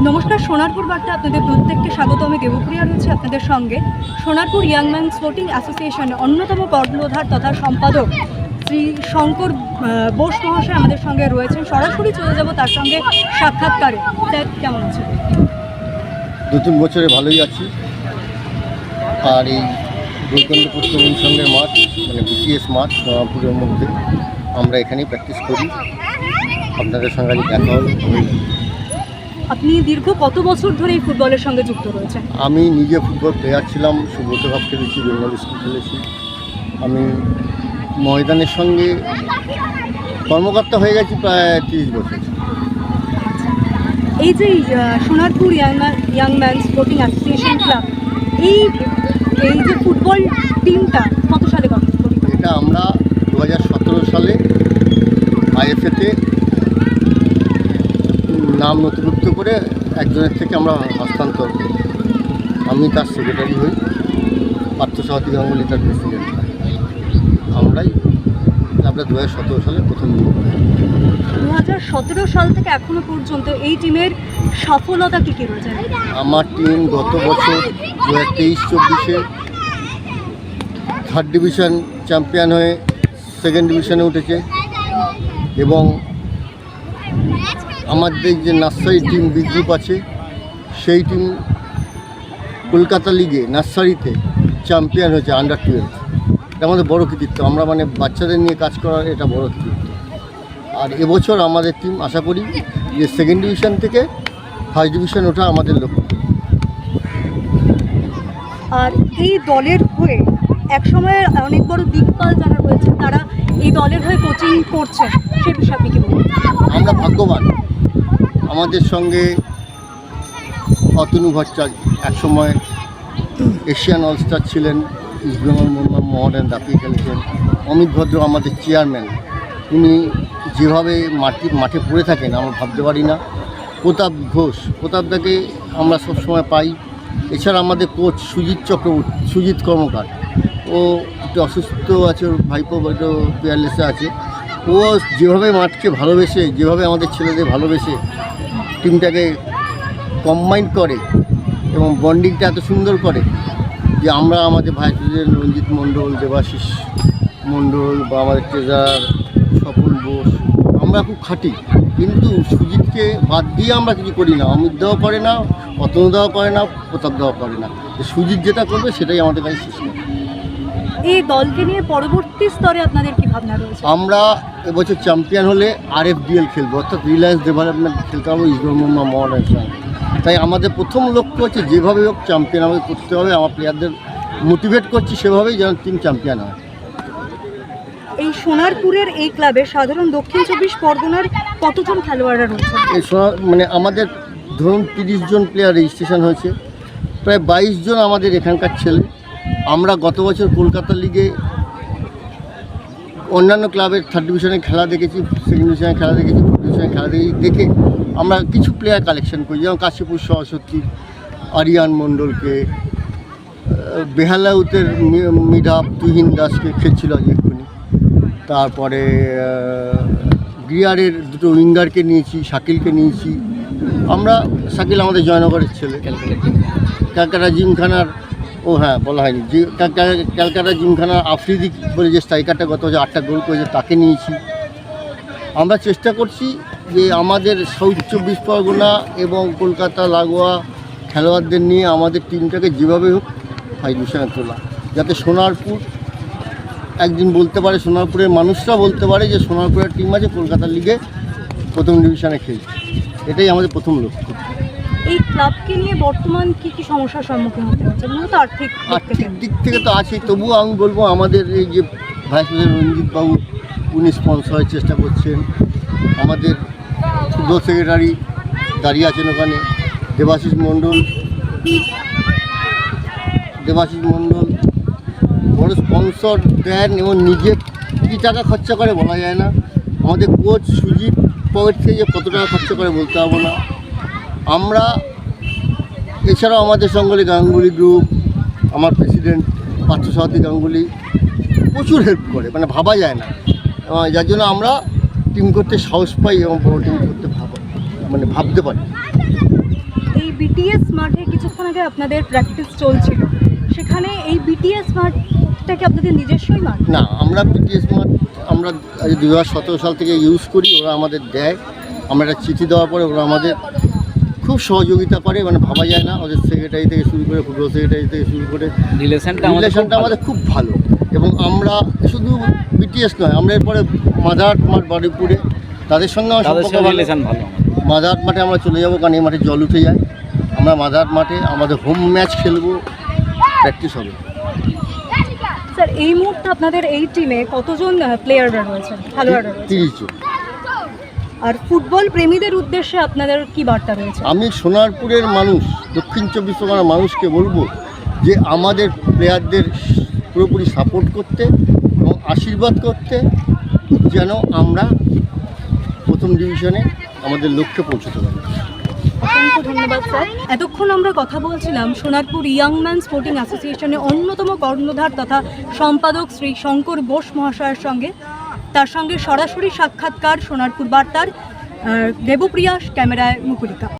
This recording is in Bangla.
নমস্কার, সোনারপুর বার্তা আপনাদের প্রত্যেককে স্বাগত। আমি দেবপ্রিয়া রয়েছে আপনাদের সঙ্গে। সোনারপুর ইয়াং ম্যান স্পোর্টিং অ্যাসোসিয়েশনের অন্যতম কর্ণধার তথা সম্পাদক শ্রী শঙ্কর বোস মহাশয় আমাদের সঙ্গে রয়েছেন। সরাসরি চলে যাব তার সঙ্গে সাক্ষাৎকারে। স্যার, কেমন আছেন? নতুন বছরে ভালোই আছি। আর এই বৈকুণ্ঠপুর তরুণ সংঘের মাঠ মানে বিটিএস মাঠ সোনারপুরের মধ্যে আমরা এখানেই প্র্যাকটিস করি। আপনাদের সঙ্গে আজ দেখা হলো। আপনি দীর্ঘ কত বছর ধরে এই ফুটবলের সঙ্গে যুক্ত রয়েছেন? আমি নিজে ফুটবল প্লেয়ার ছিলাম, সুব্রত কাপ খেলেছি, বেঙ্গল স্কুল খেলেছি। আমি ময়দানের সঙ্গে কর্মকর্তা হয়ে গেছি প্রায় 30 বছর। এই যে Sonarpur young man sporting association club, এই যে ফুটবল টিমটা কত সালে গঠন করি? এটা আমরা 2017 সালে আইএফএতে নাম নথিভুক্ত করে একজনের থেকে আমরা হস্তান্তর করি। আমি তার সেক্রেটারি হই, পার্থসারথী গাঙ্গুলি তার প্রেসিডেন্ট। আমরা 2017 সালে প্রথম 2017 সাল থেকে এখনো পর্যন্ত এই টিমের সফলতা কী কী রয়েছে? আমার টিম গত বছর 2023-24-এ 3rd ডিভিশন চ্যাম্পিয়ন হয়ে 2nd ডিভিশনে উঠেছে। এবং আমাদের যে নার্সারি টিম বি গ্রুপ আছে, সেই টিম কলকাতা লিগে নার্সারিতে চ্যাম্পিয়ন হয়েছে আন্ডার 12। এটা আমাদের বড় কৃতিত্ব। আমরা মানে বাচ্চাদের নিয়ে কাজ করার এটা বড় কৃতিত্ব। আর এবছর আমাদের টিম আশা করি যে 2nd ডিভিশন থেকে 1st ডিভিশন ওঠা আমাদের লক্ষ্য। আর এই দলের হয়ে একসময় অনেক বড় দিকপাল যারা রয়েছে তারা এই দলের হয়ে কোচিং করছেন, সে বিষয়ে আপনি কি বলবেন? আমরা ভাগ্যবান। আমাদের সঙ্গে অতনু ভট্টাচার্য একসময় এশিয়ান অলস্টার ছিলেন, ইস্ট বেঙ্গল মোহামেডান দাপি খেলেছেন। অমিত ভদ্র আমাদের চেয়ারম্যান, উনি যেভাবে মাঠে পড়ে থাকেন আমরা ভাবতে পারি না। প্রতাপ ঘোষ, প্রতাপদাকে আমরা সবসময় পাই। এছাড়া আমাদের কোচ সুজিত কর্মকার, ও একটু অসুস্থ আছে, ওর ভাইপো একটু পেয়ারলেসে আছে। ও যেভাবে মাঠকে ভালোবেসে, যেভাবে আমাদের ছেলেদের ভালোবেসে টিমটাকে কম্বাইন করে এবং বন্ডিংটা এত সুন্দর করে যে আমরা আমাদের ভাই প্রেসিডেন্ট রঞ্জিত মণ্ডল, দেবাশিস মণ্ডল বা আমাদের ট্রেজারার স্বপন বোস, আমরা খুব খাটি। কিন্তু সুজিতকে বাদ দিয়ে আমরা কিছু করি না। অমিত দাও করে না, অতনু দাও করে না, প্রতাপ দাও করে না। সুজিত যেটা করবে সেটাই আমাদের কাছে শেষ করে। এই দলকে নিয়ে পরবর্তী স্তরে আপনাদের কি ভাবনা রয়েছে? আমরা এবছর চ্যাম্পিয়ন হলে RFDL খেলবো, অর্থাৎ রিলায়েন্স ডেভেলপমেন্ট খেলতে হবে ইস্ট বেঙ্গল মোহামেডান সঙ্গে। তাই আমাদের প্রথম লক্ষ্য হচ্ছে যেভাবে হোক চ্যাম্পিয়ন আমাদের করতে হবে। আমার প্লেয়ারদের মোটিভেট করছি সেভাবেই যেন টিম চ্যাম্পিয়ন হয়। এই সোনারপুরের এই ক্লাবে সাধারণ দক্ষিণ 24 পরগনার কতজন খেলোয়াড়রা রয়েছে? এই মানে আমাদের ধরুন 30 জন প্লেয়ার রেজিস্ট্রেশন হয়েছে, প্রায় 22 জন আমাদের এখানকার ছেলে। আমরা গত বছর কলকাতা লিগে অন্যান্য ক্লাবের 3rd ডিভিশনে খেলা দেখেছি, 2nd ডিভিশনে খেলা দেখেছি, 4th ডিভিশনে খেলা দেখে আমরা কিছু প্লেয়ার কালেকশন করি, যেমন কাশীপুর সরস্বতী, আরিয়ান মণ্ডলকে, বেহালাউতের মিডাপ তুহিন দাসকে খেলছিল আজ এক্ষুনি। তারপরে গিয়ারের দুটো উইঙ্গারকে নিয়েছি, শাকিলকে নিয়েছি আমরা। শাকিল আমাদের জয়নগরের ছেলে, ক্যালকাটা জিমখানার, ও হ্যাঁ বলা হয়নি, যে ক্যালকাটা জিমখানার আফ্রিদি বলে যে স্ট্রাইকারটা গত বছর 8টা গোল করেছে, তাকে নিয়েছি। আমরা চেষ্টা করছি যে আমাদের সাউথ 24 পরগনা এবং কলকাতা লাগোয়া খেলোয়াড়দের নিয়ে আমাদের টিমটাকে যেভাবে হোক 5 ডিভিশনে তোলা, যাতে সোনারপুর একদিন বলতে পারে, সোনারপুরের মানুষরা বলতে পারে যে সোনারপুরের টিম আছে কলকাতা লিগে 1ম ডিভিশনে খেলছে। এটাই আমাদের প্রথম লক্ষ্য। এই ক্লাবকে নিয়ে বর্তমান কি কি সমস্যার সম্মুখীন হতে হচ্ছে? মূলত আর্থিক দিক থেকে তো আছেই, তবুও আমি বলবো আমাদের এই যে ভাইস প্রেসিডেন্ট রঞ্জিত বাবু, উনি স্পন্সরের চেষ্টা করছেন। আমাদের যুদ্ধ সেক্রেটারি দাঁড়িয়ে আছেন ওখানে, দেবাশিস মণ্ডল বড় স্পন্সর দেন এবং নিজে কী টাকা খরচা করে বলা যায় না। আমাদের কোচ সুজিত পকেট থেকে যে কত টাকা খরচা করে বলতে পারবো না আমরা। এছাড়াও আমাদের সঙ্গে গাঙ্গুলি গ্রুপ, আমার প্রেসিডেন্ট পার্থসারথী গাঙ্গুলি প্রচুর হেল্প করে, মানে ভাবা যায় না। যার জন্য আমরা টিম করতে সাহস পাই এবং বড় টিম করতে ভাবতে পারি। বিটিএস মাঠে কিছুক্ষণ আগে আপনাদের প্র্যাকটিস চলছিল, সেখানে এই বিটিএস মাঠটা কি আপনাদের নিজস্বই মাঠ? না, আমরা বিটিএস মাঠ আমরা 2017 সাল থেকে ইউজ করি, ওরা আমাদের দেয়। আমরা একটা চিঠি দেওয়ার পরে ওরা আমাদের খুব সহযোগিতা করে, মানে ভাবা যায় না। ওদের সেক্রেটারি থেকে শুরু করে, ফুটবল সেক্রেটারি থেকে শুরু করে রিলেশনটা আমাদের খুব ভালো। এবং আমরা শুধু বিটিএস নয়, আমরা এরপরে মাদারহাট মাঠ বারুইপুরে, তাদের সঙ্গে আমার সম্পর্ক ভালো। মাদারহাট মাঠে আমরা চলে যাব, কারণ এই মাঠে জল উঠে যায়। আমরা মাদারহাট মাঠে আমাদের হোম ম্যাচ খেলবো, প্র্যাকটিস হবে। স্যার, এই মুহূর্তে আপনাদের এই টিমে কতজন প্লেয়াররা রয়েছেন, খেলোয়াড়রা রয়েছেন? 30 জন। আর ফুটবল প্রেমীদের উদ্দেশ্যে আপনাদের কি বার্তা রয়েছে? আমি সোনারপুরের মানুষ, দক্ষিণ 24 পরগনার মানুষকে বলবো যে আমাদের প্লেয়ারদের পুরোপুরি সাপোর্ট করতে এবং আশীর্বাদ করতে, যেন আমরা প্রথম ডিভিশনে আমাদের লক্ষ্যে পৌঁছতে পারি। অসংখ্য ধন্যবাদ স্যার। এতক্ষণ আমরা কথা বলছিলাম সোনারপুর ইয়াং ম্যান স্পোর্টিং অ্যাসোসিয়েশনের অন্যতম কর্ণধার তথা সম্পাদক শ্রী শঙ্কর বোস মহাশয়ের সঙ্গে। তার সঙ্গে সরাসরি সাক্ষাৎকার সোনারপুর বার্তার দেবপ্রিয়া, ক্যামেরায় মুকুলিকা।